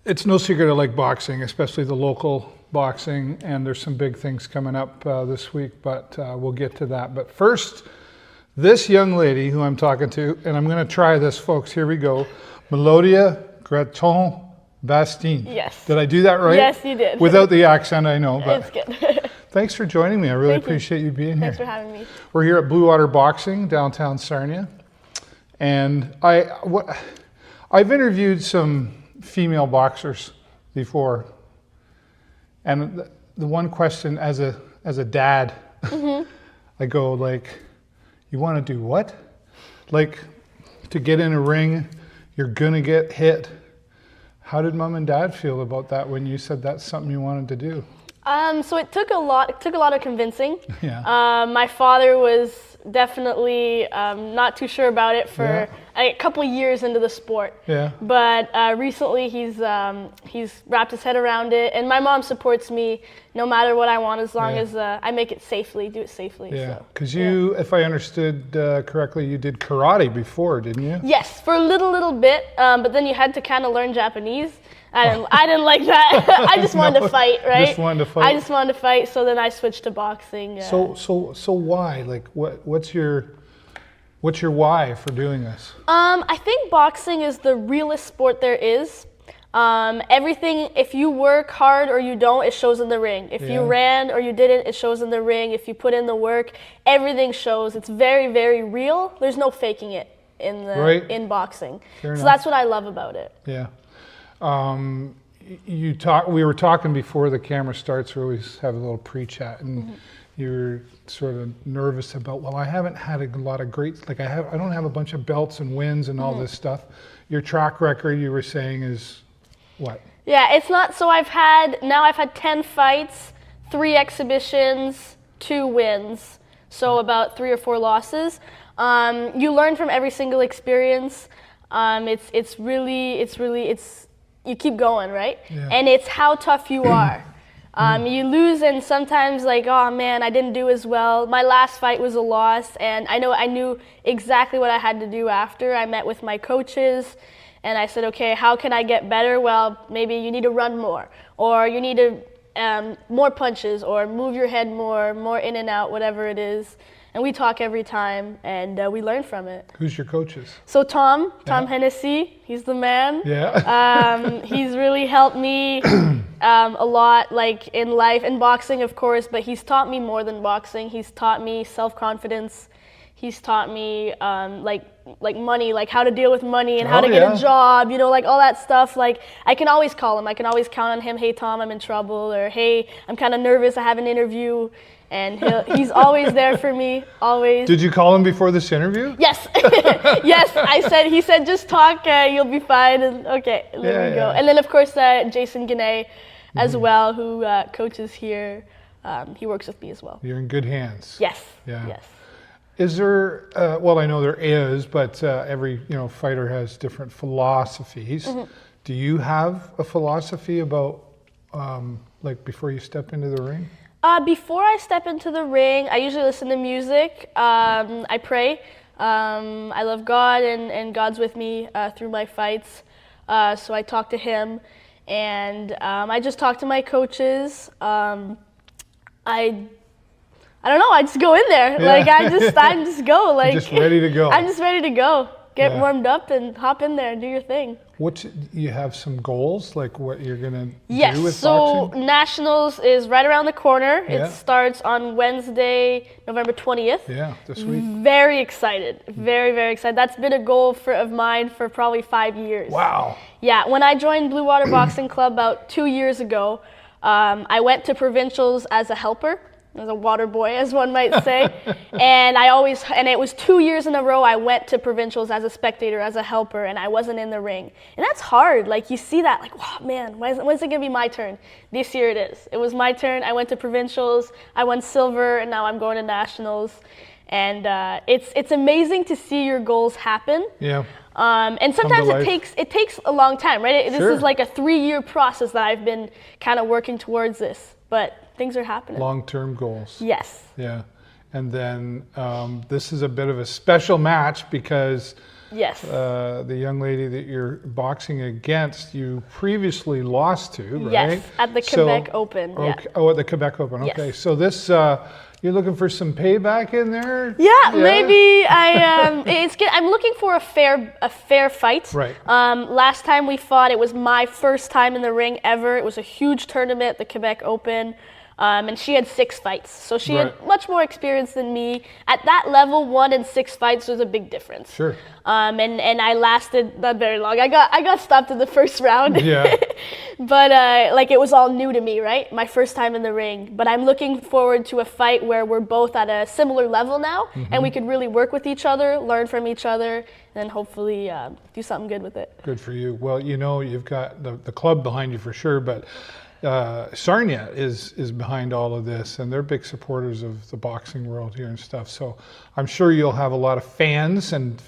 It's no secret I like boxing, especially the local boxing, and there's some big things coming up this week, but we'll get to that. But first, this young lady who I'm talking to, and I'm going to try this, folks. Here we go. Melodia Gratton Batien. Yes. Did I do that right? Yes, you did. Without the accent, I know. But it's good. thanks for joining me. I really appreciate you being here. Thanks for having me. We're here at Blue Water Boxing, downtown Sarnia. And I've interviewed some female boxers before. And the one question as a dad, I go like, you want to do what? Like, to get in a ring, you're going to get hit. How did mom and dad feel about that when you said that's something you wanted to do? So it took a lot of convincing. Yeah. My father was definitely not too sure about it for a couple years into the sport. Yeah. But recently he's wrapped his head around it, and my mom supports me no matter what I want, as long as I make it safely, do it safely. Yeah. Because you, if I understood correctly, you did karate before, didn't you? Yes, for a little bit, but then you had to kind of learn Japanese. I didn't like that. I just wanted to fight, right? Just wanted to fight. I just wanted to fight, so then I switched to boxing. So why? Like, what's your why for doing this? I think boxing is the realest sport there is. Everything, if you work hard or you don't, it shows in the ring. If you ran or you didn't, it shows in the ring. If you put in the work, everything shows. It's very, very real. There's no faking it in boxing. Fair enough. That's what I love about it. Yeah. We were talking before the camera starts. We always have a little pre-chat, and you're sort of nervous about, well, I haven't had a lot of great, like I don't have a bunch of belts and wins and all this stuff. Your track record, you were saying, is what? Yeah, it's not, so I've had 10 fights, 3 exhibitions, 2 wins, so about 3 or 4 losses. You learn from every single experience. You keep going, right? Yeah. And it's how tough you are. You lose, and sometimes like, oh man, I didn't do as well. My last fight was a loss, and I knew exactly what I had to do after. I met with my coaches, and I said, okay, how can I get better? Well, maybe you need to run more, or you need to more punches, or move your head more in and out, whatever it is. And we talk every time, and we learn from it. Who's your coaches? So Tom Hennessy, he's the man. Yeah. He's really helped me a lot, like in life, in boxing, of course, but he's taught me more than boxing. He's taught me self-confidence. He's taught me like money, like how to deal with money and how to get a job, like all that stuff. Like I can always call him. I can always count on him. Hey, Tom, I'm in trouble, or hey, I'm kind of nervous. I have an interview. And he's always there for me, always. Did you call him before this interview? Yes. Yes, he said, just talk, you'll be fine. And okay, there we go. And then, of course, Jason Guinea as well, who coaches here. He works with me as well. You're in good hands. Yes. Yeah. Yes. Is there, well, I know there is, but every fighter has different philosophies. Do you have a philosophy about, like, before you step into the ring? Before I step into the ring, I usually listen to music. I pray. I love God, and God's with me through my fights. So I talk to Him, and I just talk to my coaches. I don't know. I just go in there. Like I just go. Like you're just ready to go. I'm just ready to go. Get warmed up and hop in there and do your thing. You have some goals, like what you're gonna do with boxing? Yes, so Nationals is right around the corner. Yeah. It starts on Wednesday, November 20th. Yeah, this week. Very excited, very, very excited. That's been a goal of mine for probably 5 years. Wow. Yeah, when I joined Blue Water Boxing Club about 2 years ago, I went to provincials as a helper. As a water boy, as one might say. And it was 2 years in a row I went to provincials as a spectator, as a helper, and I wasn't in the ring. And that's hard. Like, you see that, like, wow, man, when's it going to be my turn? This year it is. It was my turn. I went to provincials, I won silver, and now I'm going to nationals. And it's amazing to see your goals happen. Yeah. And sometimes it takes a long time, right? This is like a 3-year process that I've been kind of working towards this. But things are happening. Long-term goals. Yes. Yeah. And then this is a bit of a special match because Yes. The young lady that you're boxing against, you previously lost to, right? Yes, at the Quebec Open. Yeah. Okay. Oh, at the Quebec Open. Okay. Yes. So this, you're looking for some payback in there? Yeah, maybe I'm looking for a fair fight. Right. Last time we fought, it was my first time in the ring ever. It was a huge tournament, the Quebec Open. And she had 6 fights, so she had much more experience than me. At that level, 1 in 6 fights was a big difference. Sure. And I lasted not very long. I got stopped in the first round. Yeah. But like it was all new to me, right? My first time in the ring. But I'm looking forward to a fight where we're both at a similar level now, and we could really work with each other, learn from each other, and hopefully do something good with it. Good for you. Well, you know, you've got the club behind you for sure, but Sarnia is behind all of this, and they're big supporters of the boxing world here and stuff. So I'm sure you'll have a lot of fans and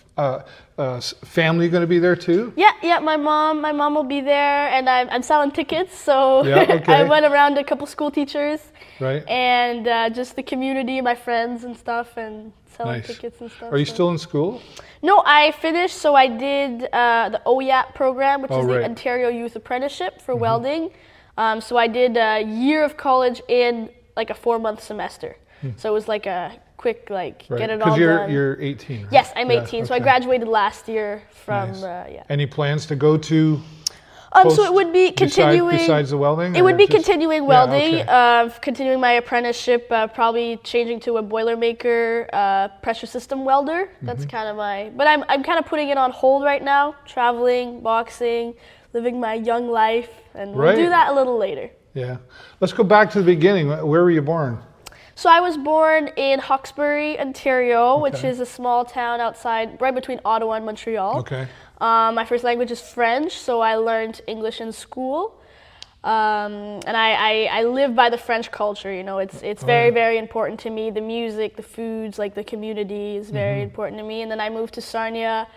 family going to be there too. Yeah. My mom will be there, and I'm selling tickets. So Yeah, okay. I went around to a couple school teachers, Right. and just the community, my friends and stuff, and selling Nice. tickets and stuff. Are you so. still in school? No, I finished. So I did the OYAP program, which is right. the Ontario Youth Apprenticeship for welding. So I did a year of college in like a 4-month semester. So it was like a quick get it all Because done. you're 18, right? Yes, I'm 18. So I okay. graduated last year from Nice. Any plans to go to so it would be continuing. besides the welding? It or would be just- continuing Yeah, welding, okay. continuing my apprenticeship, probably changing to a Boilermaker pressure system welder. That's kind of but I'm kind of putting it on hold right now. Traveling, boxing, living my young life, and we'll do Right. that a little later. Yeah. Let's go back to the beginning. Where were you born? So I was born in Hawkesbury, Ontario, which Okay. is a small town right between Ottawa and Montreal. Okay. My first language is French, so I learned English in school. And I live by the French culture, you know, it's very, very important to me. The music, the foods, like the community is very important to me. And then I moved to Sarnia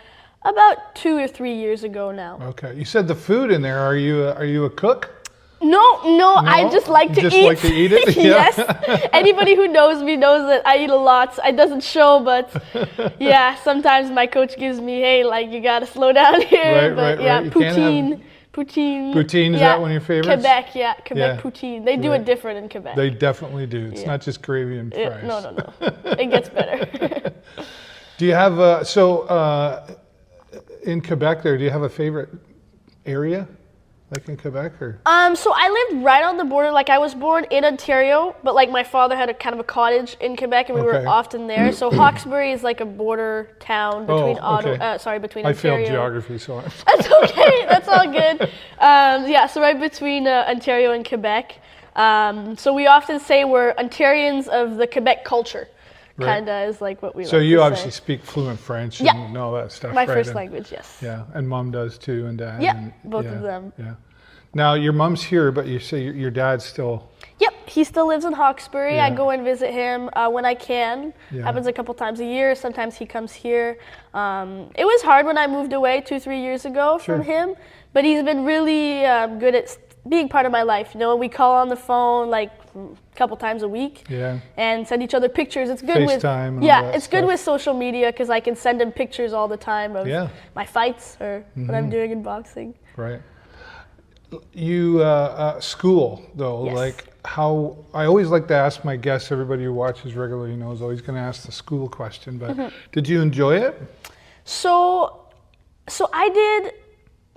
about 2 or 3 years ago now. Okay. You said the food in there. Are you a cook? No, I just like to Just eat. like to eat it? Yes. Anybody who knows me knows that I eat a lot. It doesn't show, but yeah, sometimes my coach gives me, hey, like you gotta slow down here. Right, but yeah, right. You can't have- poutine. Poutine, is yeah, that one of your favorites? Quebec, Quebec Yeah. poutine. They do Right. it different in Quebec. They definitely do. It's not just gravy and fries. No. It gets better. Do you have in Quebec there? Do you have a favorite area, like in Quebec, or? So I lived right on the border. Like I was born in Ontario, but like my father had a kind of a cottage in Quebec, and we Okay. were often there. So Hawkesbury is like a border town between okay. between I Ontario. failed geography, so That's okay. That's all good. So right between Ontario and Quebec. So we often say we're Ontarians of the Quebec culture. Right. Kind of is like what we. So like you to obviously say. speak fluent French Yeah. and all that stuff. My right? first And- language, yes. Yeah, and mom does too, and dad. Yeah, and- both of them. Yeah. Now your mom's here, but you say your dad's still. Yep, he still lives in Hawkesbury. I Yeah. go and visit him when I can. Yeah. Happens a couple times a year. Sometimes he comes here. It was hard when I moved away 2-3 years ago from him, but he's been really good at being part of my life. You know, we call on the phone like a couple times a week. Yeah. And send each other pictures. It's good FaceTime and with all that it's good stuff. with social media because I can send him pictures all the time of Yeah. my fights or what I'm doing in boxing. Right. You school though, Yes. like how I always like to ask my guests. Everybody who watches regularly knows always going to ask the school question. But did you enjoy it? So I did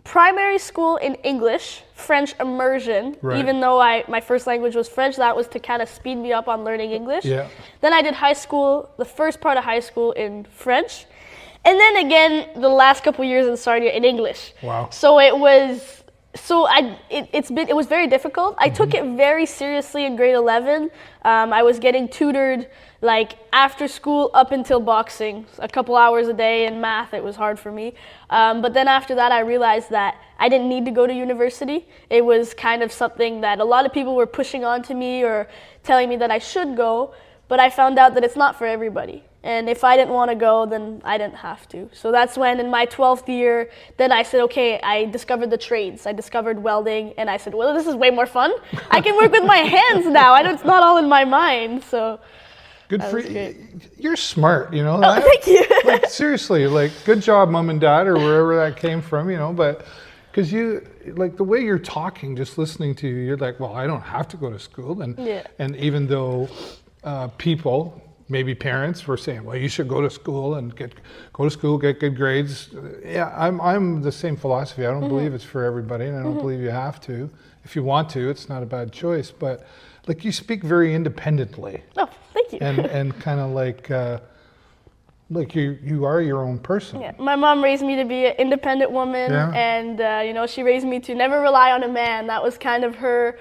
primary school in English, French immersion, Right. even though my first language was French. That was to kind of speed me up on learning English. Yeah. Then I did high school, the first part of high school in French. And then again, the last couple years in Sarnia in English. Wow. So it was, it was very difficult. I took it very seriously in grade 11. I was getting tutored like after school up until boxing, a couple hours a day. In math, it was hard for me. But then after that, I realized that I didn't need to go to university. It was kind of something that a lot of people were pushing onto me or telling me that I should go. But I found out that it's not for everybody. And if I didn't want to go, then I didn't have to. So that's when in my 12th year, then I said, okay, I discovered the trades. I discovered welding, and I said, well, this is way more fun. I can work with my hands now. It's not all in my mind, so. Good That for was you. great. You're smart, you know. Oh, that? thank you. Like seriously, like good job, mom and dad, or wherever that came from, you know. But because you like the way you're talking, just listening to you, you're like, well, I don't have to go to school, and even though people, maybe parents, were saying, well, you should go to school and get good grades. Yeah, I'm the same philosophy. I don't believe it's for everybody, and I don't believe you have to. If you want to, it's not a bad choice. But like you speak very independently. Oh, thank you. And kind of like you are your own person. Yeah, my mom raised me to be an independent woman, Yeah. and you know, she raised me to never rely on a man. That was kind of her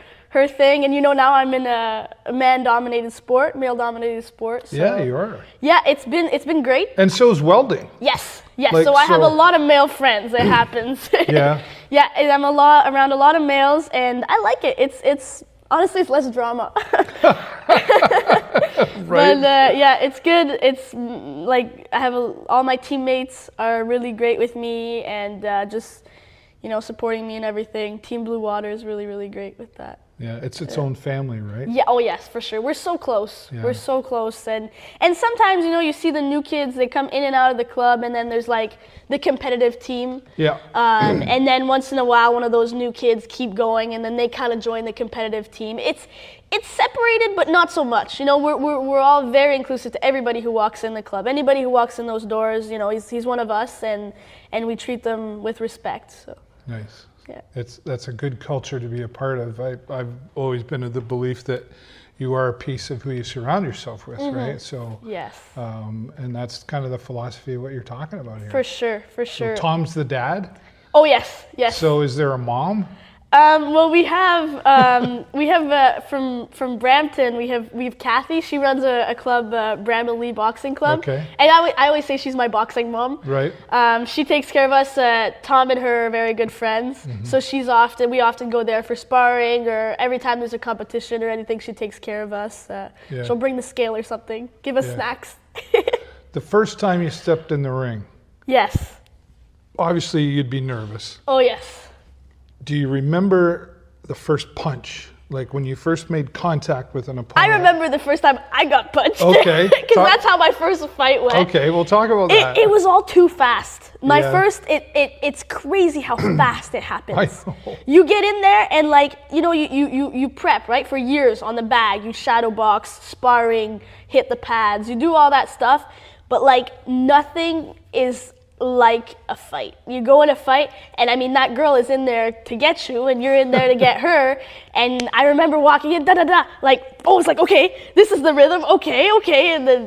thing. And you know, now I'm in a male-dominated sport. So, Yeah, you are. Yeah, it's been great. And so is welding. Yes. Like, so I have a so- lot of male friends. It happens. Yeah. Yeah, and I'm around a lot of males, and I like it. It's honestly, it's less drama. Right. But yeah, it's good. It's like I have all my teammates are really great with me, and just supporting me and everything. Team Blue Water is really, really great with that. Yeah, it's its own family, right? Yeah. Oh yes, for sure. We're so close. Yeah. We're so close, and sometimes you see the new kids. They come in and out of the club, and then there's like the competitive team. Yeah. And then once in a while, one of those new kids keep going, and then they kind of join the competitive team. It's separated, but not so much. We're all very inclusive to everybody who walks in the club. Anybody who walks in those doors, he's one of us, and we treat them with respect. So. Nice. Yeah. That's a good culture to be a part of. I've always been of the belief that you are a piece of who you surround yourself with, right? So Yes. and that's kind of the philosophy of what you're talking about here. For sure. So Tom's the dad. Oh yes. So is there a mom? Well, we have from Brampton. We have Kathy. She runs a club, Bram Elite Boxing Club. Okay. And I always say she's my boxing mom. Right. She takes care of us. Tom and her are very good friends. Mm-hmm. So we often go there for sparring, or every time there's a competition or anything, she takes care of us. Yeah. She'll bring the scale or something, give us Yeah. snacks. The first time you stepped in the ring, Yes. obviously you'd be nervous. Oh yes. Do you remember the first punch? Like when you first made contact with an opponent? I remember the first time I got punched. Okay. Because that's how my first fight went. Okay, we'll talk about that. It was all too fast. My Yeah. first, it's crazy how fast it happens. I know. You get in there and you prep, right, for years on the bag. You shadow box, sparring, hit the pads. You do all that stuff, but nothing is like a fight. You go in a fight, and I mean that girl is in there to get you, and you're in there to get her. And I remember walking in, it's like, okay, this is the rhythm. Okay, and then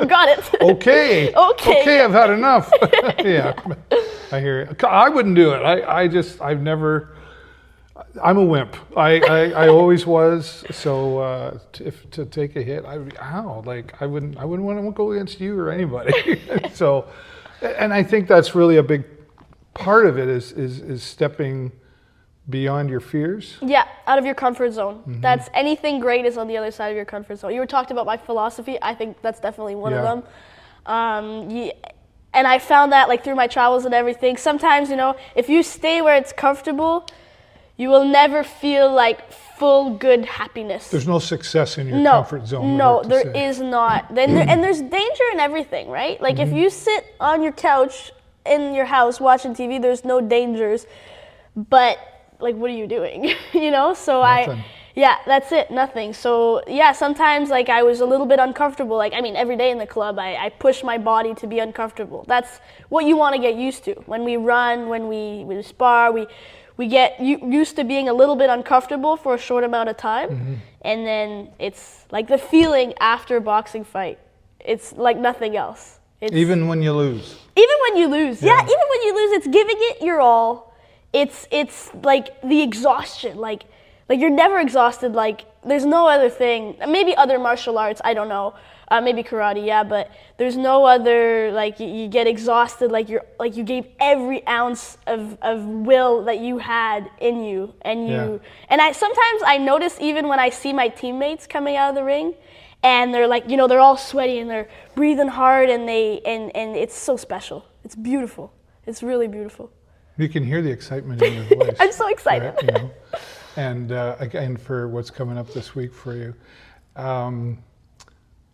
got it. Okay. Okay. I've had enough. Yeah, I hear you. I wouldn't do it. I'm a wimp. I always was. So to take a hit, I would be, ow. I wouldn't want to go against you or anybody. So, and I think that's really a big part of it is stepping beyond your fears. Yeah, out of your comfort zone. Mm-hmm. That's anything great is on the other side of your comfort zone. You were talking about my philosophy. I think that's definitely one of them. And I found that through my travels and everything. Sometimes, if you stay where it's comfortable, you will never feel full good happiness. There's no success in your comfort zone. No, there is not. And there's danger in everything, right? If you sit on your couch in your house watching TV, there's no dangers. But what are you doing? So Nothing. that's it, nothing. So sometimes I was a little bit uncomfortable. Every day in the club, I push my body to be uncomfortable. That's what you want to get used to. When we run, when we spar, we get used to being a little bit uncomfortable for a short amount of time, and then it's the feeling after a boxing fight. It's like nothing else. Even when you lose. Even when you lose, even when you lose, it's giving it your all. It's the exhaustion. You're never exhausted. There's no other thing. Maybe other martial arts. I don't know. Maybe karate, but there's no other, you get exhausted, you gave every ounce of will that you had in you, and sometimes I notice even when I see my teammates coming out of the ring, and they're they're all sweaty and they're breathing hard, and it's so special. It's beautiful. It's really beautiful. You can hear the excitement in your voice. I'm so excited. Right, And again, for what's coming up this week for you.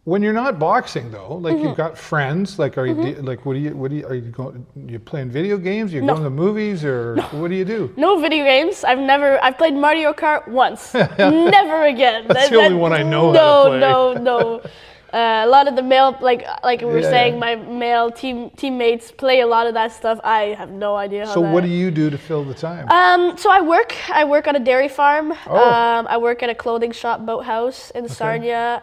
when you're not boxing though, like Mm-hmm. you've got friends, like are you like what do you are you going? You playing video games? You're going to movies, or what do you do? No video games. I've played Mario Kart once. Never again. That's the only one I know how to play. No. A lot of the male, like we were saying, Yeah. my male teammates play a lot of that stuff. I have no idea how. So what do you do to fill the time? So I work on a dairy farm. Oh. I work at a clothing shop, Boathouse in Sarnia.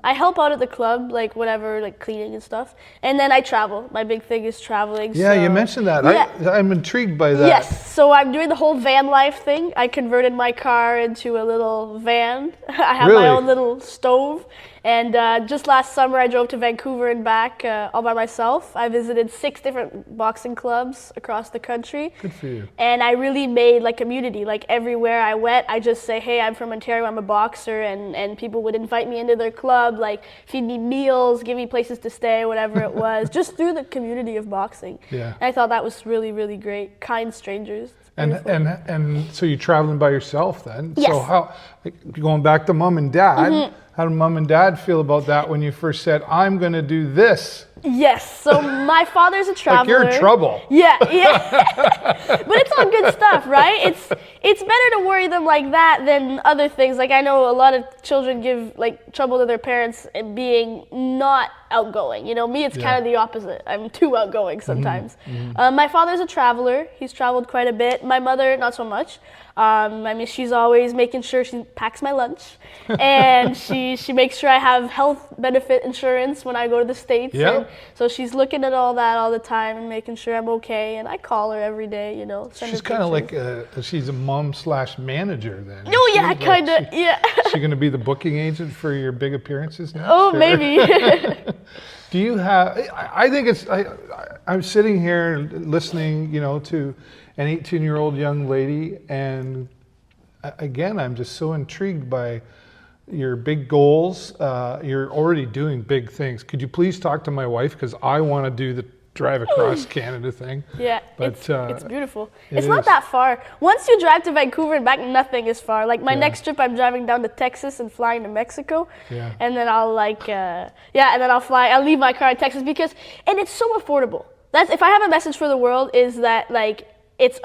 I help out at the club, like whatever, like cleaning and stuff. And then I travel. My big thing is traveling. Yeah, so. you mentioned that. Yeah. I'm intrigued by that. Yes, so I'm doing the whole van life thing. I converted my car into a little van. I have Really? my own little stove. And just last summer, I drove to Vancouver and back all by myself. I visited 6 different boxing clubs across the country. Good for you. And I really made like community. Like everywhere I went, I just say, hey, I'm from Ontario, I'm a boxer. And people would invite me into their club, like feed me meals, give me places to stay, whatever it was, just through the community of boxing. Yeah. And I thought that was really, really great. Kind strangers. And so you're traveling by yourself then? Yes. So how, like, going back to mom and dad, how did mom and dad feel about that when you first said, I'm going to do this? Yes, so my father's a traveler. Like you're in trouble. Yeah. But it's all good stuff, right? It's better to worry them like that than other things. Like I know a lot of children give like trouble to their parents and being not outgoing. You know, me it's kind of the opposite. I'm too outgoing sometimes. My father's a traveler. He's traveled quite a bit. My mother, not so much. I mean, she's always making sure she packs my lunch, and she makes sure I have health benefit insurance when I go to the States. Yeah. And so she's looking at all that all the time and making sure I'm okay. And I call her every day, you know. Send She's her kind of pictures. like she's a mom/manager then. Oh yeah, kind of. Yeah. Is she going to be the booking agent for your big appearances next? Oh, or- maybe. Do you have? I think it's. I'm sitting here listening, you know, to an 18-year-old young lady, and again, I'm just so intrigued by your big goals. You're already doing big things. Could you please talk to my wife, because I want to do the drive across Canada thing. Yeah, But, it's beautiful. it It's not is. that far. Once you drive to Vancouver and back, nothing is far. Like my next trip, I'm driving down to Texas and flying to Mexico. Yeah. And then I'll and then I'll leave my car in Texas and it's so affordable. That's if I have a message for the world is that like it's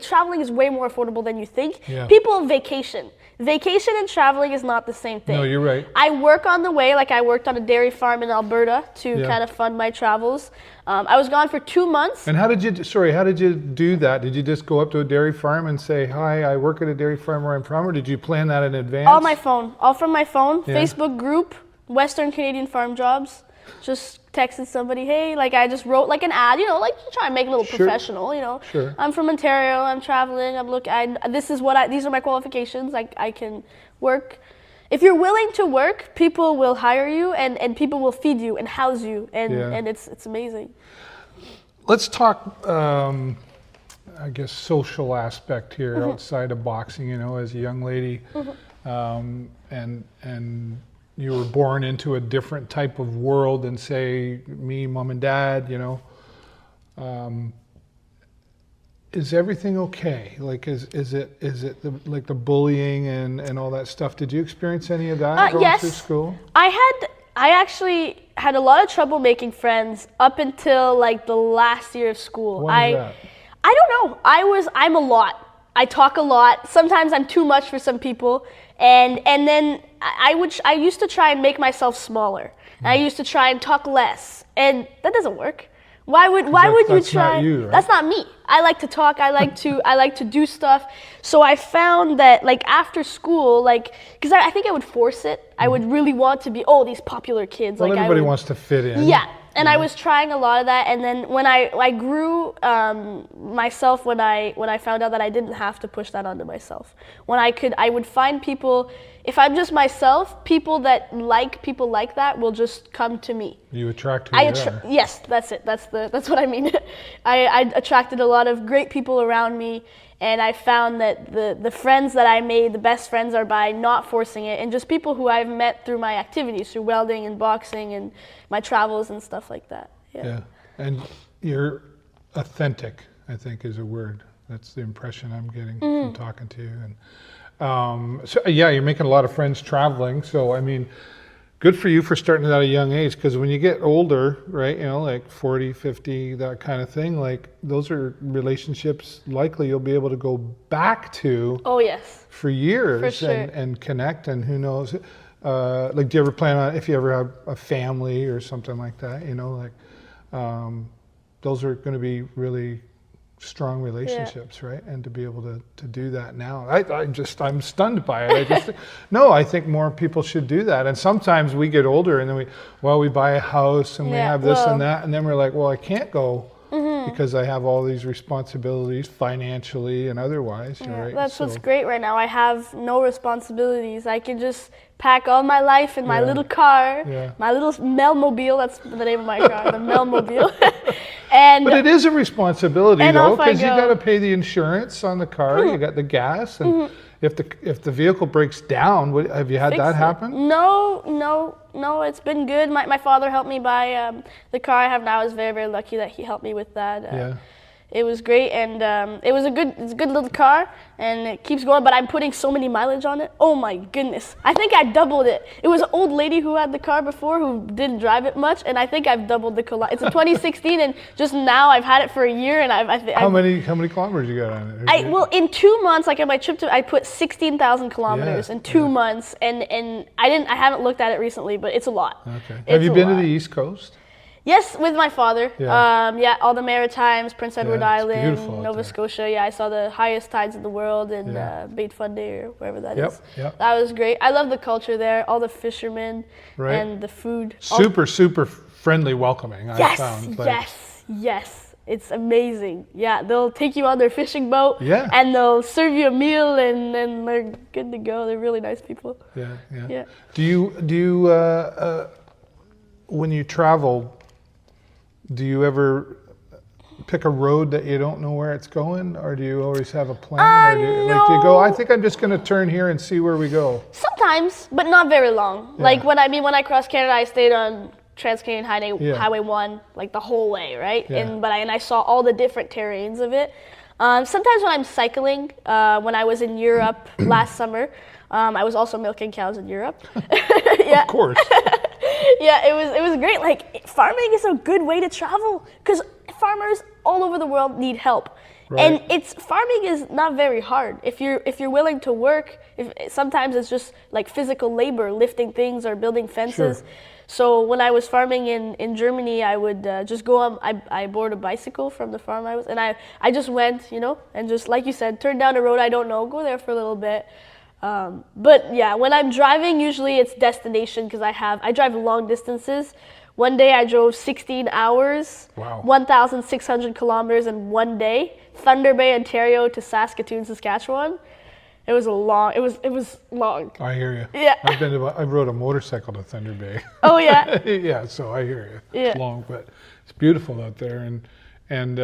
traveling is way more affordable than you think. Yeah. People vacation. Vacation and traveling is not the same thing. No, you're right. I work on the way, like I worked on a dairy farm in Alberta to Yeah. kind of fund my travels. I was gone for 2 months. And how did you do that? Did you just go up to a dairy farm and say, hi, I work at a dairy farm where I'm from, or did you plan that in advance? All from my phone, Yeah. Facebook group, Western Canadian Farm Jobs. Just texted somebody, hey, like I just wrote like an ad, you know, like try and make it a little Sure. professional, you know. Sure. I'm from Ontario, I'm traveling, these are my qualifications, like I can work. If you're willing to work, people will hire you and people will feed you and house you and it's amazing. Let's talk, I guess, social aspect here outside of boxing. You know, as a young lady, and you were born into a different type of world than, say, me, mom, and dad. You know, is everything okay? Like, is it like the bullying and all that stuff? Did you experience any of that going yes. through school? I actually had a lot of trouble making friends up until like the last year of school. Why is that? I don't know. I'm a lot. I talk a lot. Sometimes I'm too much for some people. And then I used to try and make myself smaller. I used to try and talk less. And that doesn't work. Why would you that's try? not you, right? That's not me. I like to talk. I like to do stuff. So I found that like after school, like because I think I would force it. I would really want to be these popular kids. Well, like everybody I would, wants to fit in. Yeah. And I was trying a lot of that, and then when I grew myself, when I found out that I didn't have to push that onto myself. When I would find people. If I'm just myself, people that like people like that will just come to me. You attract who you are. Yes, that's it. That's what I mean. I attracted a lot of great people around me, and I found that the friends that I made, the best friends, are by not forcing it, and just people who I've met through my activities, through welding and boxing and my travels and stuff like that. Yeah, and you're authentic, I think, is a word. That's the impression I'm getting from talking to you. And so yeah, you're making a lot of friends traveling. So I mean, good for you for starting at a young age, because when you get older, right, you know, like 40, 50, that kind of thing, like those are relationships likely you'll be able to go back to Oh yes. for years For sure. and connect, and who knows, like do you ever plan on, if you ever have a family or something like that, you know, like those are going to be really strong relationships, right? And to be able to do that now, I'm stunned by it. I think more people should do that. And sometimes we get older and then we buy a house and we have this and that, and then we're like, well, I can't go because I have all these responsibilities financially and otherwise. Right? That's what's great right now. I have no responsibilities. I can just pack all my life in my little car, my little Melmobile. That's the name of my car, the Melmobile. But it is a responsibility though, because you got to pay the insurance on the car, you got the gas, and if the vehicle breaks down, have you had that happen? No, it's been good. My father helped me buy the car I have now. I was very, very lucky that he helped me with that. It was great, and it's a good little car, and it keeps going, but I'm putting so many mileage on it. Oh my goodness. I think I doubled it. It was an old lady who had the car before who didn't drive it much, and I think I've doubled the kilometers. It's a 2016, and just now I've had it for a year, and How many kilometers you got on it? Well, in 2 months, like on my trip I put 16,000 kilometers in 2 months, and I haven't looked at it recently, but it's a lot. Okay. Have you been to the East Coast? Yes, with my father. All the Maritimes, Prince Edward Island, Nova Scotia. Yeah, I saw the highest tides in the world in Bait Fundy or wherever that is. That was great. I love the culture there, all the fishermen and the food. Super friendly, welcoming, I found. Yes. It's amazing. Yeah, they'll take you on their fishing boat and they'll serve you a meal, and then they're good to go. They're really nice people. Yeah. Do you when you travel, do you ever pick a road that you don't know where it's going, or do you always have a plan? Or do you go, I think I'm just going to turn here and see where we go? Sometimes, but not very long. Like when I crossed Canada, I stayed on Trans-Canadian Highway 1 like the whole way, right? And I saw all the different terrains of it. Sometimes when I'm cycling, when I was in Europe last summer, I was also milking cows in Europe. Of course. It was great. Like, farming is a good way to travel because farmers all over the world need help. And farming is not very hard if you're willing to work. Sometimes it's just like physical labor, lifting things or building fences. So when I was farming in Germany, I would just go on. I borrowed a bicycle from the farm I was, and I just went, and just like you said, turn down a road I don't know, go there for a little bit. But yeah, when I'm driving, usually it's destination because I drive long distances. One day I drove 16 hours, 1,600 kilometers in one day, Thunder Bay, Ontario to Saskatoon, Saskatchewan. It was long. It was long. I hear you. Yeah. I rode a motorcycle to Thunder Bay. Oh yeah. Yeah, so I hear you. It's long, but it's beautiful out there. And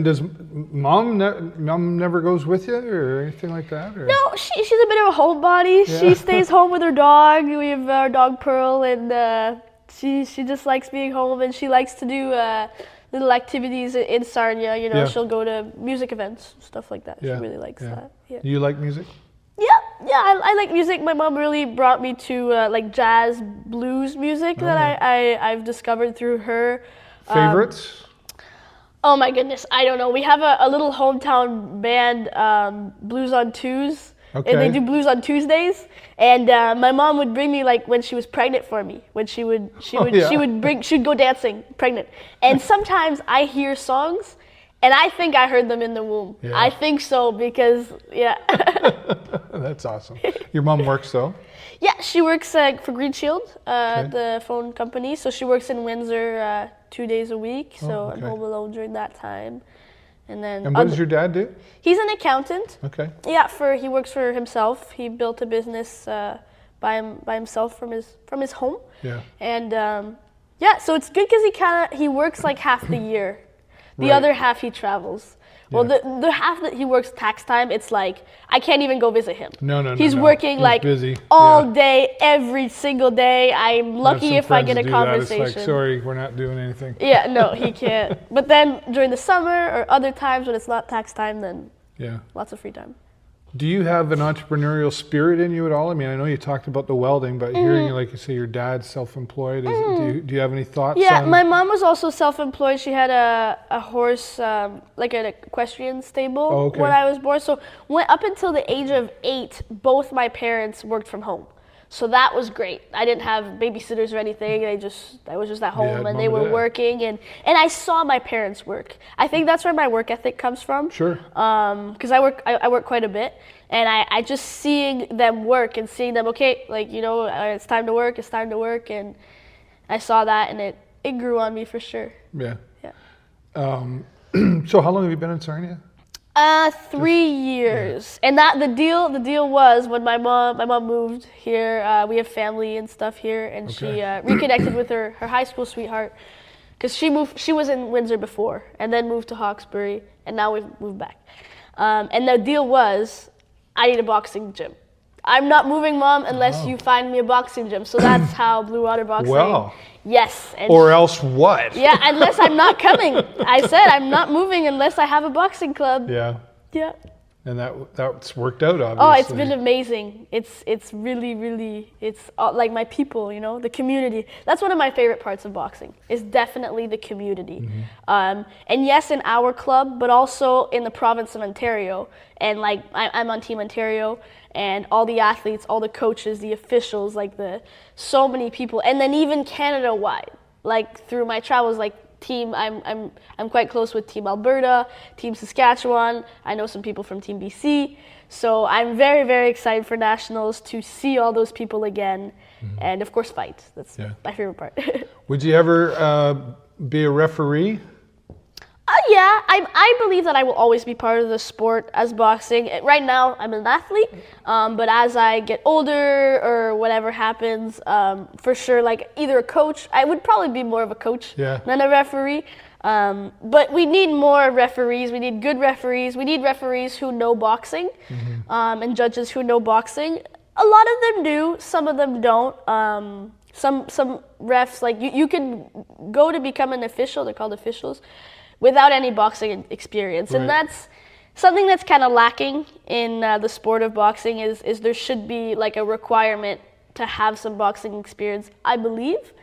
does mom never goes with you or anything like that? Or? No, she's a bit of a homebody. Yeah. She stays home with her dog. We have our dog Pearl, and she just likes being home, and she likes to do little activities in Sarnia. She'll go to music events, stuff like that. She really likes that. Yeah. Do you like music? Yeah, I like music. My mom really brought me to like jazz, blues music that I've discovered through her. Favorites? Oh my goodness, I don't know. We have a little hometown band, Blues on Twos, and they do blues on Tuesdays. And my mom would bring me like when she was pregnant for me. When she'd go dancing pregnant. And sometimes I hear songs, and I think I heard them in the womb. Yeah. I think so because That's awesome. Your mom works though? Yeah, she works for Green Shield, the phone company. So she works in Windsor 2 days a week. So I'm home alone during that time. And what does your dad do? He's an accountant. Okay. Yeah, he works for himself. He built a business by himself from his home. Yeah. And so it's good because he works like half the year. The other half he travels. Well, the half that he works tax time, it's like I can't even go visit him. No. He's working like busy. all day, every single day. I'm lucky if I get a conversation. It's like, sorry, we're not doing anything. Yeah, no, he can't. But then during the summer or other times when it's not tax time, then lots of free time. Do you have an entrepreneurial spirit in you at all? I mean, I know you talked about the welding, but hearing, like you say, your dad's self-employed, do you have any thoughts Yeah, on... my mom was also self-employed. She had a horse, like an equestrian stable when I was born. So up until the age of 8, both my parents worked from home. So that was great. I didn't have babysitters or anything. I was just at home, and they were working, and I saw my parents work. I think that's where my work ethic comes from. Sure. Because I work quite a bit, and I just seeing them work and seeing them, okay, like, you know, it's time to work, and I saw that, and it grew on me for sure. Yeah. Yeah. So how long have you been in Sarnia? 3 years, and the deal was when my mom moved here. We have family and stuff here, and she reconnected with her high school sweetheart, because she was in Windsor before, and then moved to Hawkesbury, and now we've moved back. And the deal was, I need a boxing gym. I'm not moving, Mom, unless you find me a boxing gym. So that's how Blue Water Boxing. Well. Yes. And or else what? Yeah, unless I'm not coming. I said I'm not moving unless I have a boxing club. Yeah. Yeah. And that's worked out, obviously. Oh, it's been amazing. It's really, it's like my people, you know, the community. That's one of my favorite parts of boxing, is definitely the community. And yes, in our club, but also in the province of Ontario. And like, I'm on Team Ontario, and all the athletes, all the coaches, the officials, like so many people. And then even Canada-wide, like through my travels, like I'm quite close with Team Alberta, Team Saskatchewan. I know some people from Team BC. So I'm very, very excited for nationals, to see all those people again, and of course fight. That's my favorite part. Would you ever be a referee? Yeah, I believe that I will always be part of the sport as boxing. Right now, I'm an athlete, but as I get older or whatever happens, for sure, like either a coach. I would probably be more of a coach than a referee. But we need more referees. We need good referees. We need referees who know boxing, and judges who know boxing. A lot of them do. Some of them don't. Some refs, like you can go to become an official. They're called officials, without any boxing experience. And that's something that's kind of lacking in the sport of boxing, is there should be like a requirement to have some boxing experience, I believe.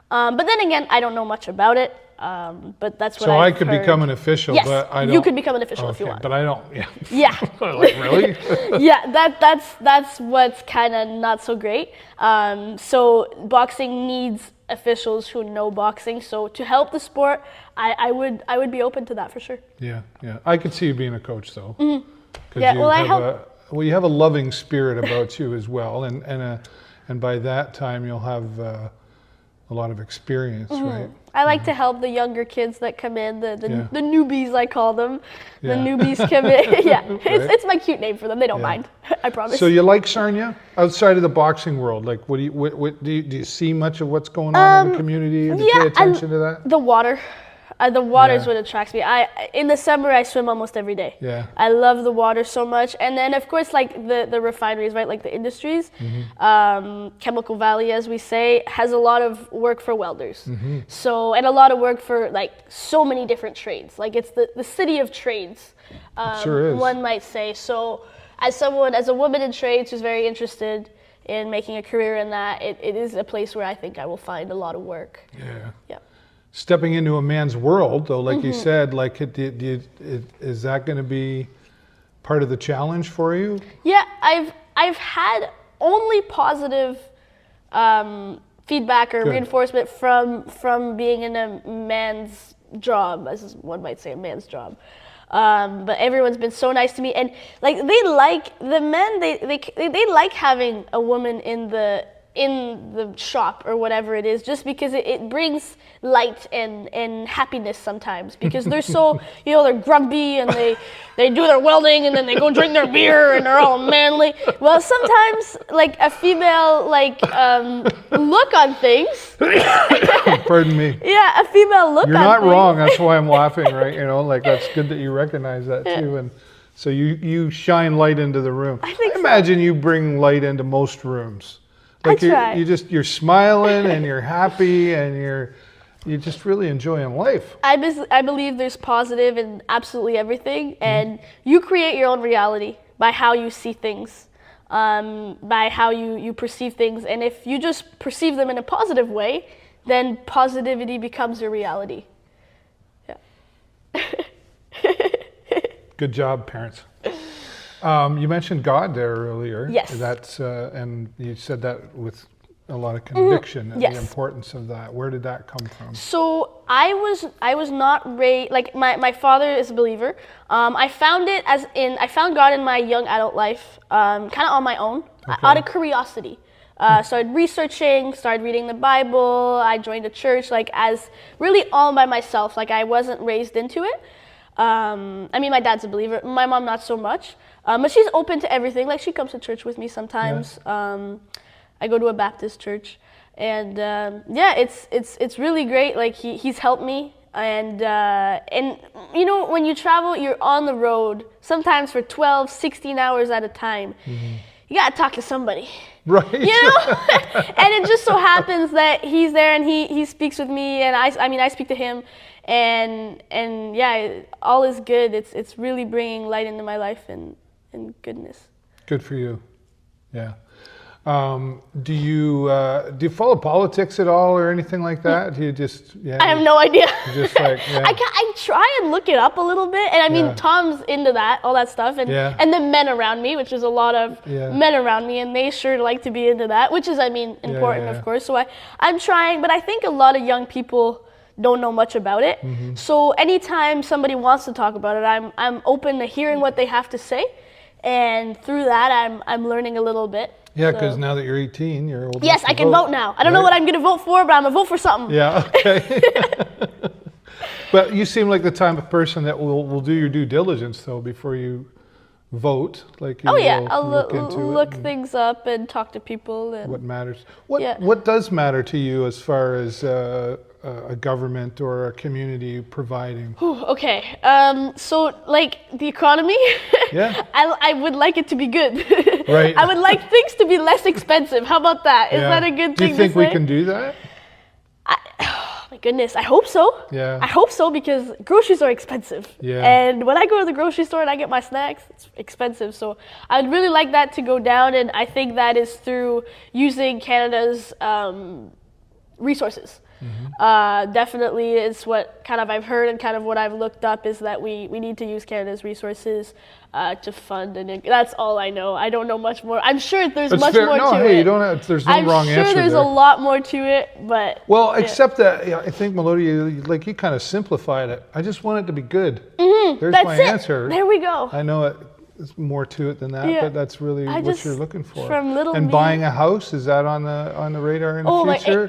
But then again, I don't know much about it. But that's what I've could heard. Become an official, yes, but I don't. You could become an official if you want. But I don't, Yeah. Like, really? Yeah, that's what's kind of not so great. So boxing needs officials who know boxing. So to help the sport, I would be open to that for sure. Yeah. I could see you being a coach, though. Yeah, You have a loving spirit about you as well, and by that time you'll have a lot of experience, right? I like to help the younger kids that come in, the newbies, I call them. The newbies come in. Yeah, it's my cute name for them. They don't mind. I promise. So you like Sarnia outside of the boxing world? Like, what do you see much of what's going on in the community? Do you pay attention to that? The water. The water is what attracts me. In the summer, I swim almost every day. Yeah. I love the water so much. And then, of course, like the refineries, right? Like the industries. Chemical Valley, as we say, has a lot of work for welders. So, and a lot of work for like so many different trades. Like it's the city of trades. It sure is. One might say. So, as a woman in trades who's very interested in making a career in that, it is a place where I think I will find a lot of work. Yeah. Stepping into a man's world, though, like you said, like is that going to be part of the challenge for you? Yeah, I've had only positive feedback or reinforcement from being in a man's job, as one might say, a man's job. But everyone's been so nice to me, and like they like the men. They like having a woman in the shop or whatever it is, just because it brings light and happiness sometimes, because they're so, they're grumpy and they do their welding and then they go drink their beer and they're all manly. Well, sometimes like a female look on things. Pardon me. Yeah, a female look on things. You're not wrong. That's why I'm laughing, right? Like that's good that you recognize that too. And so you shine light into the room. I think imagine you bring light into most rooms. Like you're smiling and you're happy and you're just really enjoying life. I believe there's positive in absolutely everything, and you create your own reality. by how you see things, by how you perceive things. And if you just perceive them in a positive way, then positivity becomes your reality. Yeah. Good job, parents. You mentioned God there earlier. Yes. That's and you said that with a lot of conviction and Yes. the importance of that. Where did that come from? So I was not raised, like my father is a believer. I found God in my young adult life, kind of on my own, out of curiosity. Started researching, started reading the Bible. I joined a church, like as really all by myself. Like I wasn't raised into it. I mean, my dad's a believer. My mom not so much, but she's open to everything. Like she comes to church with me sometimes. Yeah. I go to a Baptist church, and yeah, it's really great. Like he's helped me, and you know, when you travel, you're on the road sometimes for 12, 16 hours at a time. Mm-hmm. You gotta talk to somebody, right? You know, and it just so happens that he's there and he speaks with me, and I speak to him, and yeah, all is good. It's really bringing light into my life and goodness. Good for you. Yeah. Do you follow politics at all or anything like that? Do you just I have no idea. Just like I try and look it up a little bit, and I mean Tom's into that, all that stuff, and the men around me, which is a lot of men around me, and they sure like to be into that, which is important, of course. So I'm trying, but I think a lot of young people don't know much about it. Mm-hmm. So anytime somebody wants to talk about it, I'm open to hearing what they have to say, and through that I'm learning a little bit. Yeah, because now that you're 18, you're old. Yes, I can vote now. I don't know what I'm going to vote for, but I'm going to vote for something. Yeah, okay. But you seem like the type of person that will do your due diligence, though, before you vote. Like you I'll look things up and talk to people. And what matters. What does matter to you as far as a government or a community providing? Okay, so like the economy, I would like it to be good. Right. I would like things to be less expensive. How about that? Is that a good thing to say? Do you think we can do that? Oh my goodness, I hope so. Yeah. I hope so, because groceries are expensive. Yeah. And when I go to the grocery store and I get my snacks, it's expensive. So I'd really like that to go down, and I think that is through using Canada's resources. Mm-hmm. Definitely it's what kind of I've heard and kind of what I've looked up is that we need to use Canada's resources to fund, and that's all I know. I don't know much more. I'm sure there's much more to it. You don't have, there's no wrong answer. I'm sure there's a lot more to it, but except that I think Melodia, like you kind of simplified it. I just want it to be good. Mm-hmm. There's that's my it. answer. There we go. I know there's more to it than that, but that's really what you're looking for. From buying a house, is that on the radar in the future?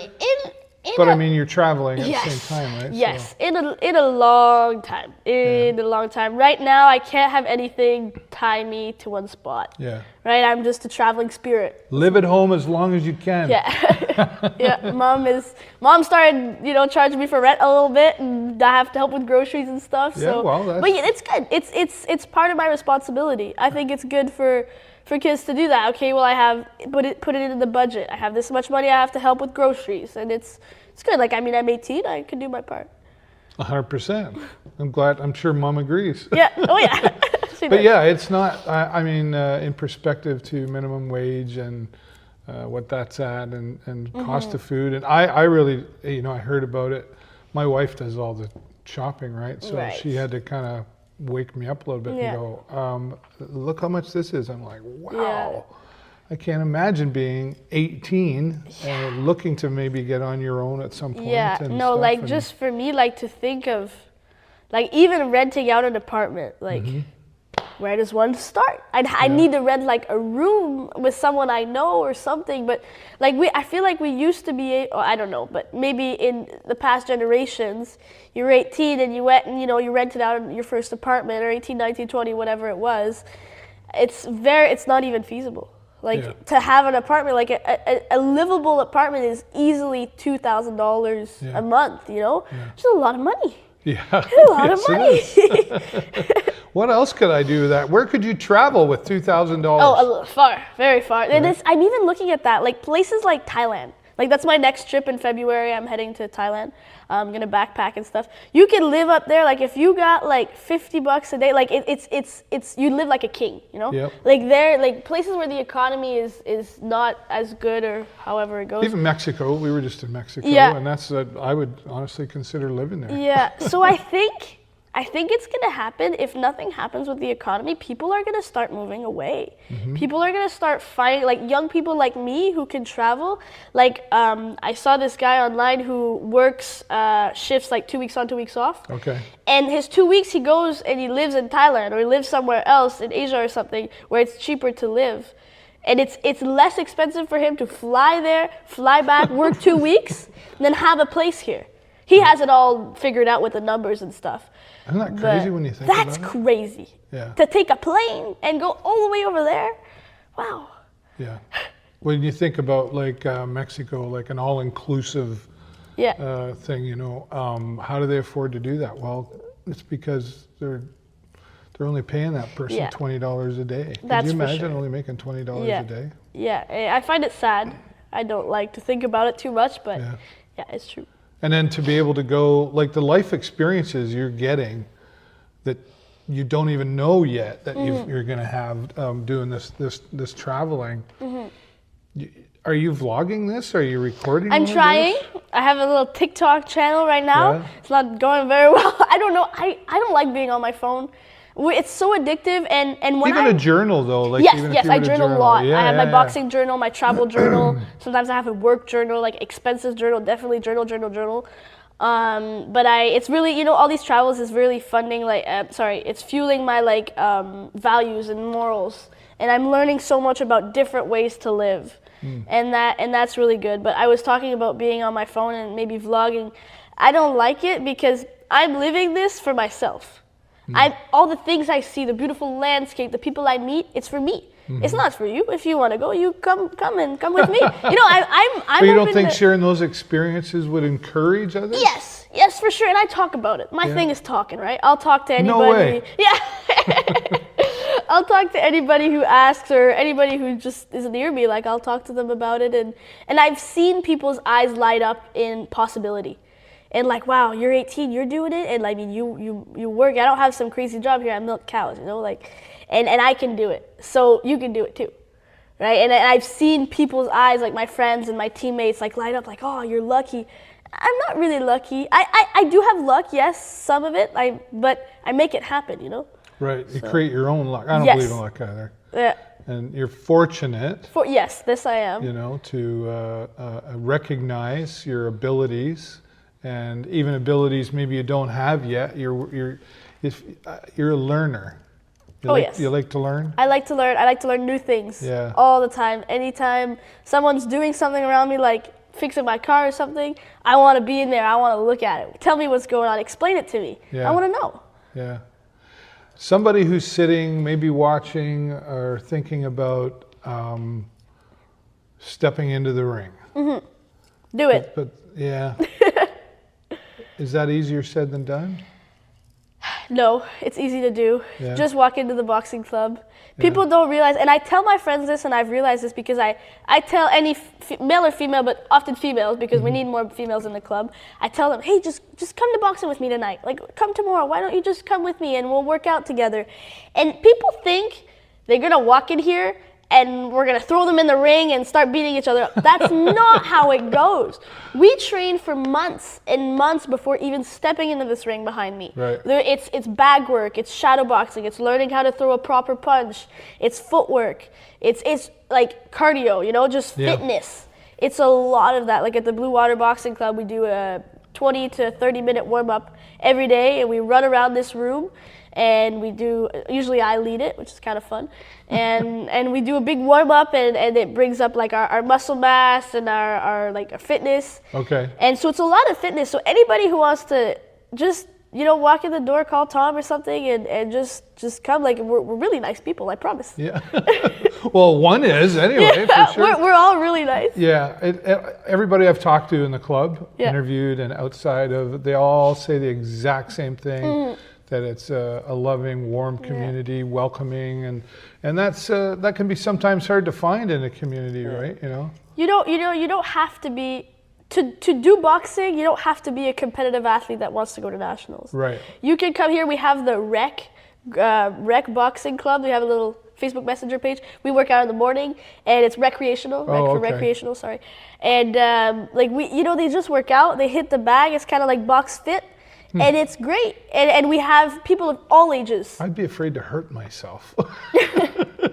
But I mean, you're traveling at the same time, right? Yes, so. in a long time. A long time. Right now, I can't have anything tie me to one spot. Yeah. Right? I'm just a traveling spirit. Live at home as long as you can. Yeah. Yeah. Mom started, charging me for rent a little bit, and I have to help with groceries and stuff. Yeah, but it's good. It's part of my responsibility. I think it's good for kids to do that. Okay, well, I have put it into the budget. I have this much money. I have to help with groceries, and it's good. Like, I mean, I'm 18. I can do my part. 100%. I'm glad. I'm sure Mom agrees. Yeah. Oh yeah. But yeah, it's not. I mean, in perspective to minimum wage and what that's at, and cost of food, and I really, I heard about it. My wife does all the shopping, right? So she had to kind of wake me up a little bit and go, look how much this is. I'm like, wow. Yeah. I can't imagine being 18 and looking to maybe get on your own at some point. Yeah, just for me, like to think of, like even renting out an apartment, like where does one start? I need to rent like a room with someone I know or something. But like I feel like we used to be, I don't know, but maybe in the past generations, you were 18 and you went and you rented out your first apartment, or 18, 19, 20, whatever it was. It's not even feasible. Like to have an apartment, like a livable apartment is easily $2,000 a month, Which is a lot of money. Yeah. It's a lot of money. What else could I do with that? Where could you travel with $2,000? Oh, far, very far. And I'm even looking at that, like places like Thailand. Like that's my next trip in February. I'm heading to Thailand. I'm gonna backpack and stuff. You can live up there, like if you got like $50 a day, like it's you live like a king, you know? Yep. Like there, like places where the economy is not as good or however it goes. Even Mexico, we were just in Mexico, Yeah. and that's I would honestly consider living there. Yeah. So I think it's going to happen. If nothing happens with the economy, people are going to start moving away. People are going to start finding, like young people like me who can travel. Like I saw this guy online who works shifts like 2 weeks on, 2 weeks off. Okay. And his 2 weeks he goes and he lives in Thailand or he lives somewhere else in Asia or something where it's cheaper to live. And it's less expensive for him to fly there, fly back, work 2 weeks, than have a place here. He has it all figured out with the numbers and stuff. Isn't that crazy when you think about it? That's crazy. Yeah. To take a plane and go all the way over there. Wow. Yeah. When you think about like Mexico, like an all-inclusive Yeah. thing, you know, how do they afford to do that? Well, it's because they're only paying that person Yeah. $20 a day. That's Could you for imagine sure. only making $20 Yeah. a day? Yeah. I find it sad. I don't like to think about it too much, but Yeah. yeah, it's true. And then to be able to go, like the life experiences you're getting that you don't even know yet that you're going to have doing this traveling. Are you vlogging this? Are you recording? I'm all of trying. this? I have a little TikTok channel right now. Yeah. It's not going very well. I don't know. I don't like being on my phone. It's so addictive. And when Even I a journal though, like yes, even if yes, you I were to journal a lot. Yeah, I have my yeah. boxing journal, my travel journal. Sometimes I have a work journal, like expenses journal. Definitely journal. But it's really, you know, all these travels is really funding, like, it's fueling my like values and morals. And I'm learning so much about different ways to live, and that's really good. But I was talking about being on my phone and maybe vlogging. I don't like it because I'm living this for myself. All the things I see, the beautiful landscape, the people I meet, it's for me. It's not for you. If you want to go, you come with me. You know, I'm. But you don't open think to, sharing those experiences would encourage others? Yes, for sure. And I talk about it. My thing is talking, right? I'll talk to anybody. No way. Yeah. I'll talk to anybody who asks or anybody who just is near me. Like I'll talk to them about it, and I've seen people's eyes light up in possibility. And like, wow, you're 18, you're doing it, and I mean, you work. I don't have some crazy job here. I milk cows, you know, like, and I can do it. So you can do it too, right? And I've seen people's eyes, like my friends and my teammates, like light up, like, oh, you're lucky. I'm not really lucky. I do have luck, yes, some of it. But I make it happen, you know. Right. You create your own luck. I don't Yes. believe in luck either. Yeah. And you're fortunate. Yes, this I am. You know, to recognize your abilities, and even abilities maybe you don't have yet. You're a learner. Yes. You like to learn? I like to learn. I like to learn new things. Yeah. All the time. Anytime someone's doing something around me, like fixing my car or something, I want to be in there. I want to look at it. Tell me what's going on. Explain it to me. Yeah. I want to know. Yeah. Somebody who's sitting, maybe watching or thinking about stepping into the ring. Do it. But yeah. Is that easier said than done? No, it's easy to do. Yeah. Just walk into the boxing club. People don't realize, and I tell my friends this, and I've realized this because I tell any male or female, but often females because we need more females in the club. I tell them, hey, just come to boxing with me tonight. Like, come tomorrow. Why don't you just come with me and we'll work out together? And people think they're gonna walk in here and we're gonna throw them in the ring and start beating each other up. That's not how it goes. We train for months and months before even stepping into this ring behind me. Right. It's bag work, it's shadow boxing, it's learning how to throw a proper punch, it's footwork, it's like cardio, you know, just fitness. It's a lot of that. Like at the Blue Water Boxing Club, we do a 20 to 30 minute warm up every day, and we run around this room. And we do, usually I lead it, which is kind of fun. And we do a big warm up, and it brings up like our muscle mass and our fitness. Okay. And so it's a lot of fitness. So anybody who wants to just, you know, walk in the door, call Tom or something, and just come. Like we're really nice people, I promise. Yeah. Well, one is anyway, for sure. We're all really nice. Yeah. Everybody I've talked to in the club, Yeah. interviewed and outside of, they all say the exact same thing. that it's a loving, warm community, welcoming, and that's that can be sometimes hard to find in a community, right? You know. You don't have to be to do boxing. You don't have to be a competitive athlete that wants to go to nationals. Right. You can come here. We have the rec boxing club. We have a little Facebook Messenger page. We work out in the morning, and it's recreational. Recreational, sorry. And like they just work out. They hit the bag. It's kind of like box fit. And it's great. And we have people of all ages. I'd be afraid to hurt myself.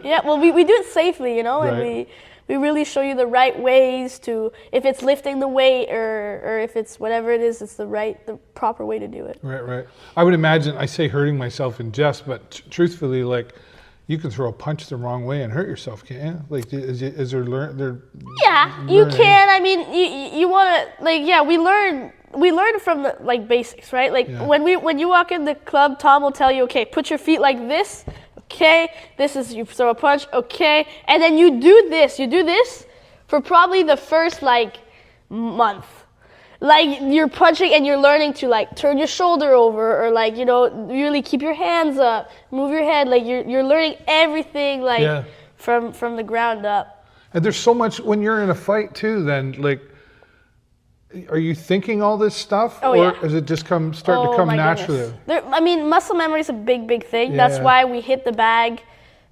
Yeah, well, we do it safely, you know, Right. and we really show you the right ways to, if it's lifting the weight or if it's whatever it is, it's the proper way to do it. Right. I would imagine, I say hurting myself in jest, but truthfully, like, you can throw a punch the wrong way and hurt yourself, can't you? Like, is there Yeah, you can. I mean, you want to, like, yeah, we learn from the, like, basics, right? Like, when you walk in the club, Tom will tell you, okay, put your feet like this, okay, this is, you throw a punch, okay, and then you do this for probably the first, like, month. Like, you're punching and you're learning to, like, turn your shoulder over or, like, you know, really keep your hands up, move your head. Like, you're learning everything, like, from the ground up. And there's so much, when you're in a fight, too, then, like, are you thinking all this stuff? Or does it just start to come naturally? I mean, muscle memory is a big thing. That's why we hit the bag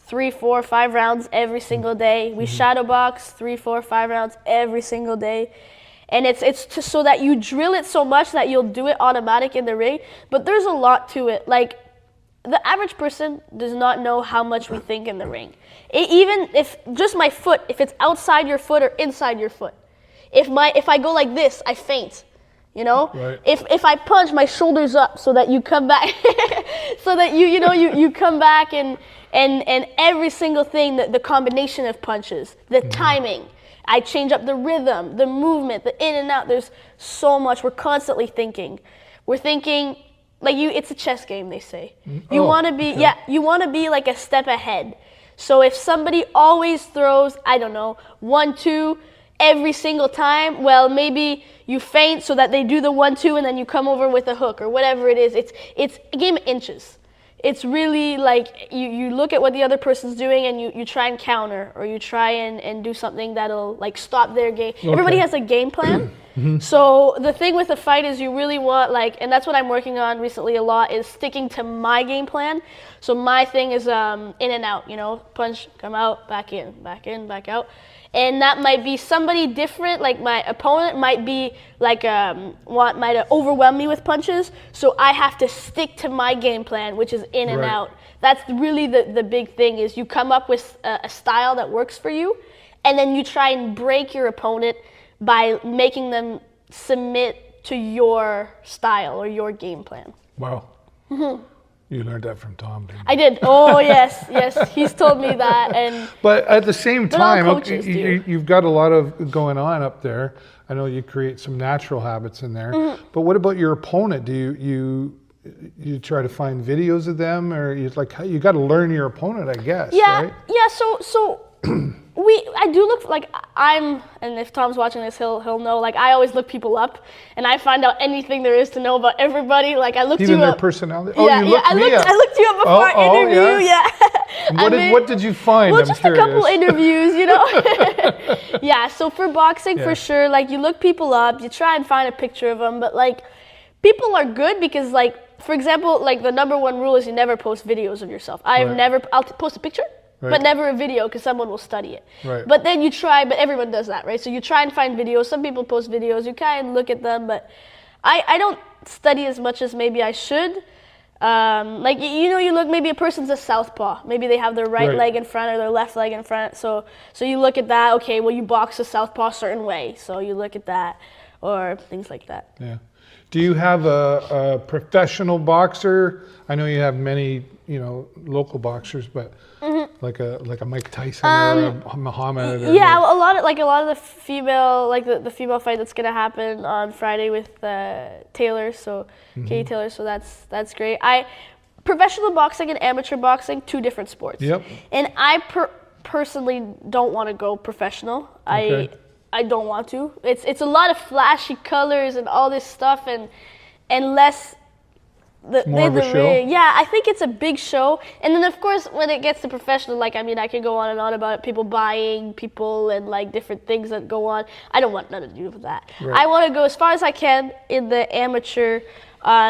3, 4, 5 rounds every single day. We shadow box 3, 4, 5 rounds every single day. And it's just so that you drill it so much that you'll do it automatic in the ring. But there's a lot to it. Like, the average person does not know how much we think in the ring. Even if just my foot, if it's outside your foot or inside your foot. If I go like this, I faint, you know? Right. If I punch, my shoulders up so that you come back, so that you come back and every single thing, the combination of punches, the timing, I change up the rhythm, the movement, the in and out. There's so much. We're constantly thinking. We're thinking, like it's a chess game, they say. You want to be, you want to be like a step ahead. So if somebody always throws, I don't know, 1, 2, every single time, well, maybe you feint so that they do the 1, 2, and then you come over with a hook or whatever it is. It's a game of inches. It's really like you look at what the other person's doing and you try and counter or you try and do something that'll like stop their game. Okay. Everybody has a game plan. So the thing with the fight is you really want and that's what I'm working on recently a lot is sticking to my game plan. So my thing is in and out, you know, punch, come out, back in, back out. And that might be somebody different, like my opponent might be like, might overwhelm me with punches. So I have to stick to my game plan, which is in and out. That's really the big thing is you come up with a style that works for you. And then you try and break your opponent by making them submit to your style or your game plan. Wow. You learned that from Tom, didn't you? I did. Oh, yes. He's told me that. But at the same time, coaches you've got a lot of going on up there. I know you create some natural habits in there. But what about your opponent? Do you try to find videos of them, or you got to learn your opponent, I guess? Yeah, right? yeah. So I do look like and if Tom's watching this, he'll know. Like I always look people up, and I find out anything there is to know about everybody. Like I looked you up. Even their personality. Oh, yeah, you looked me up. I looked you up before our interview. Yeah. What did you find? Well, I'm just curious. a couple interviews, you know. Yeah. So for boxing, for sure, like you look people up, you try and find a picture of them, but like people are good because like, for example, like the number one rule is you never post videos of yourself. I'll post a picture. Right. But never a video because someone will study it. Right. But then you try, but everyone does that, right? So you try and find videos. Some people post videos. You kind of look at them, but I don't study as much as maybe I should. Like, you know, you look, maybe a person's a southpaw. Maybe they have their right leg in front or their left leg in front. So you look at that. Okay, well, you box a southpaw a certain way. So you look at that or things like that. Yeah. Do you have a professional boxer? I know you have many, you know, local boxers, but like a Mike Tyson or a Muhammad. Or yeah, a lot of the female, like the female fight that's gonna happen on Friday with Taylor. So Katie Taylor. So that's great. Professional boxing and amateur boxing, 2 different sports. Yep. And I personally don't want to go professional. Okay. I don't want to. It's a lot of flashy colors and all this stuff and less more of a show? Yeah, I think it's a big show. And then, of course, when it gets to professional, like, I mean, I could go on and on about people buying people and, like, different things that go on. I don't want nothing to do with that. Right. I want to go as far as I can in the amateur.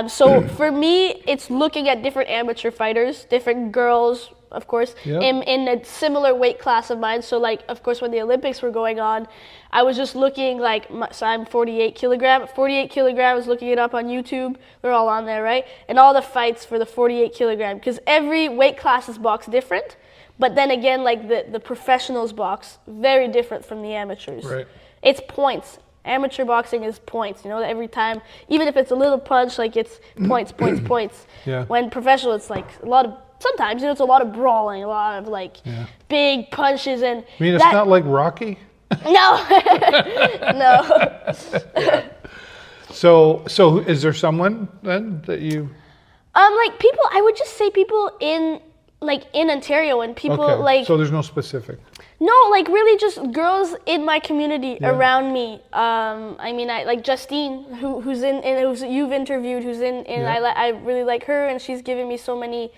So for me, it's looking at different amateur fighters, different girls, of course, in a similar weight class of mine. So, like, of course, when the Olympics were going on, I was just looking, like, so I'm 48 kilograms, looking it up on YouTube. They're all on there, right? And all the fights for the 48 kilogram, because every weight class is boxed different. But then again, like, the professionals box, very different from the amateurs. Right. It's points. Amateur boxing is points, you know, every time, even if it's a little punch, like, it's points. Yeah. When professional, it's like a lot of, sometimes, you know, it's a lot of brawling, a lot of, like, big punches. And I mean, it's not like Rocky? No. No. Yeah. So is there someone then that you? Like, people, I would just say people in Ontario, and people like. So there's no specific. No, like, really just girls in my community around me. I mean, I like Justine, who's you've interviewed, I really like her, and she's given me so many,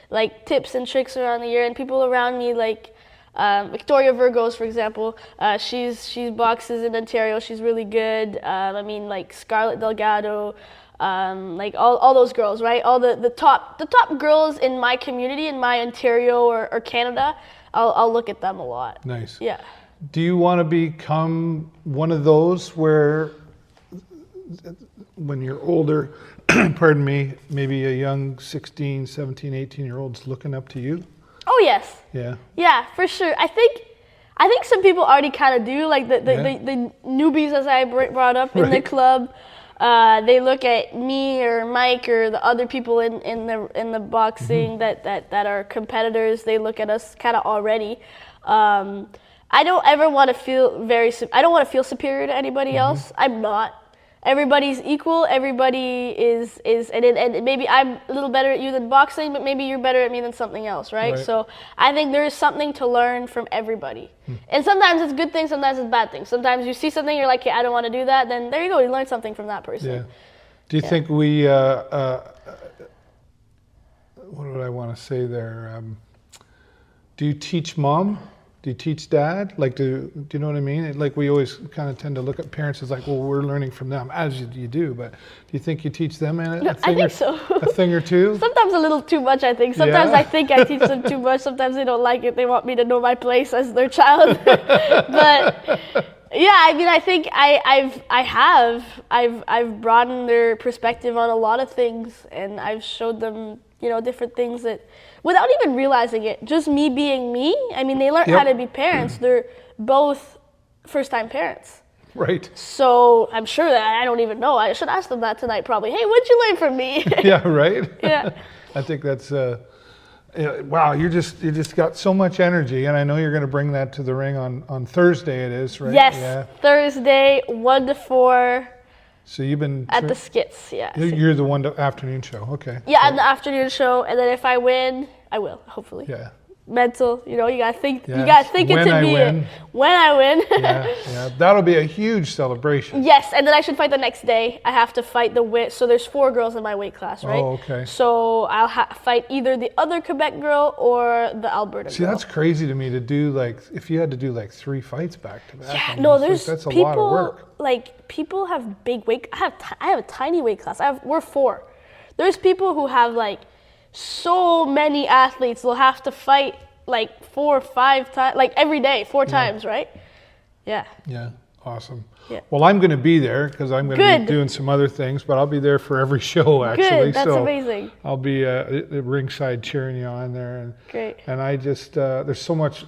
like, tips and tricks around the year. And people around me, like Victoria Burrows, for example, she boxes in Ontario. She's really good. I mean, like Scarlett Delgado, like all those girls, right? All the top girls in my community, in my Ontario or Canada. I'll look at them a lot. Nice. Yeah. Do you want to become one of those where, when you're older, pardon me, maybe a young 16, 17, 18-year-old's looking up to you? Oh, yes. Yeah. Yeah, for sure. I think some people already kind of do, like the newbies, as I brought up in the club. They look at me or Mike or the other people in the boxing that are competitors. They look at us kind of already. I don't ever want to feel I don't want to feel superior to anybody else. I'm not. Everybody's equal. Everybody is and maybe I'm a little better at you than boxing, but maybe you're better at me than something else, right? So I think there is something to learn from everybody. And sometimes it's good things, sometimes it's bad things. Sometimes you see something, you're like, hey, I don't want to do that. Then there you go, you learn something from that person. Yeah. Do you think we, what did I want to say there? Do you teach mom? Do you teach dad? Like, do you know what I mean? Like, we always kind of tend to look at parents as like, well, we're learning from them, as you do. But do you think you teach them a thing, I think so. A thing or two? Sometimes a little too much, I think. Sometimes I think I teach them too much. Sometimes they don't like it. They want me to know my place as their child. But yeah, I mean, I think I've broadened their perspective on a lot of things, and I've showed them, you know, different things that, without even realizing it, just me being me. I mean, they learn how to be parents. They're both first-time parents. Right. So I'm sure that I don't even know. I should ask them that tonight, probably. Hey, what'd you learn from me? Yeah, right. Yeah. I think that's wow. You just got so much energy, and I know you're going to bring that to the ring on Thursday. It is, right? Yes. Yeah. Thursday, 1 to 4. So you've been at the SCITS, yeah. You're the afternoon show, okay. Yeah, on the afternoon show, and then if I win, I will, hopefully. Yeah. Mental, you know, you gotta think. Yes. You gotta think When it to I be win. it. When I win. Yeah, that'll be a huge celebration. Yes, and then I should fight the next day. I have to fight so there's 4 girls in my weight class, right? Oh, okay. So I'll fight either the other Quebec girl or the Alberta girl. See, that's crazy to me to do, like, if you had to do like 3 fights back to back. Yeah, almost, no, there's that's a people, lot of work. like, people have big weight. I have a tiny weight class. We're 4. There's people who have, like, so many athletes. They'll have to fight like 4 or 5 times, like every day, 4 times, right? Yeah. Yeah, awesome. Yeah. Well, I'm going to be there because I'm going to be doing some other things, but I'll be there for every show, actually. Good, that's amazing. I'll be at ringside cheering you on there. And, great. And I just, there's so much,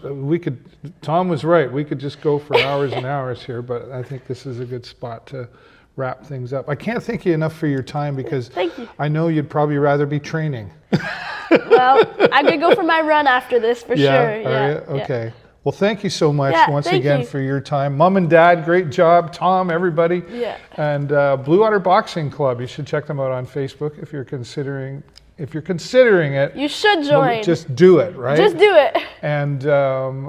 Tom was right, we could just go for hours and hours here, but I think this is a good spot to wrap things up. I can't thank you enough for your time because thank you. I know you'd probably rather be training. Well, I'm going to go for my run after this for sure. Yeah. Okay. Yeah. Well, thank you so much once thank again you. for your time. Mom and Dad, great job. Tom, everybody. Yeah. And Blue Water Boxing Club, you should check them out on Facebook if you're considering it. You should join. Just do it, right? Just do it. And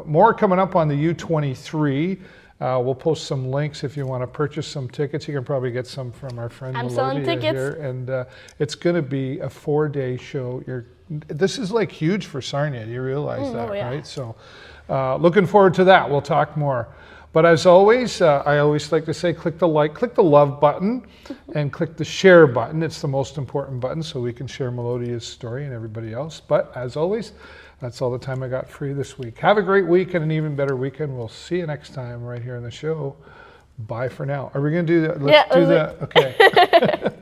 more coming up on the U23 We'll post some links if you want to purchase some tickets. You can probably get some from our friend I'm selling Melodia tickets. here. And it's going to be a 4-day show. This is like huge for Sarnia. You realize that, oh, yeah. right? So looking forward to that. We'll talk more. But as always, I always like to say, click the like, click the love button, and click the share button. It's the most important button so we can share Melodia's story and everybody else. But as always, that's all the time I got for you this week. Have a great week and an even better weekend. We'll see you next time right here on the show. Bye for now. Are we going to do that? Let's do that. Okay.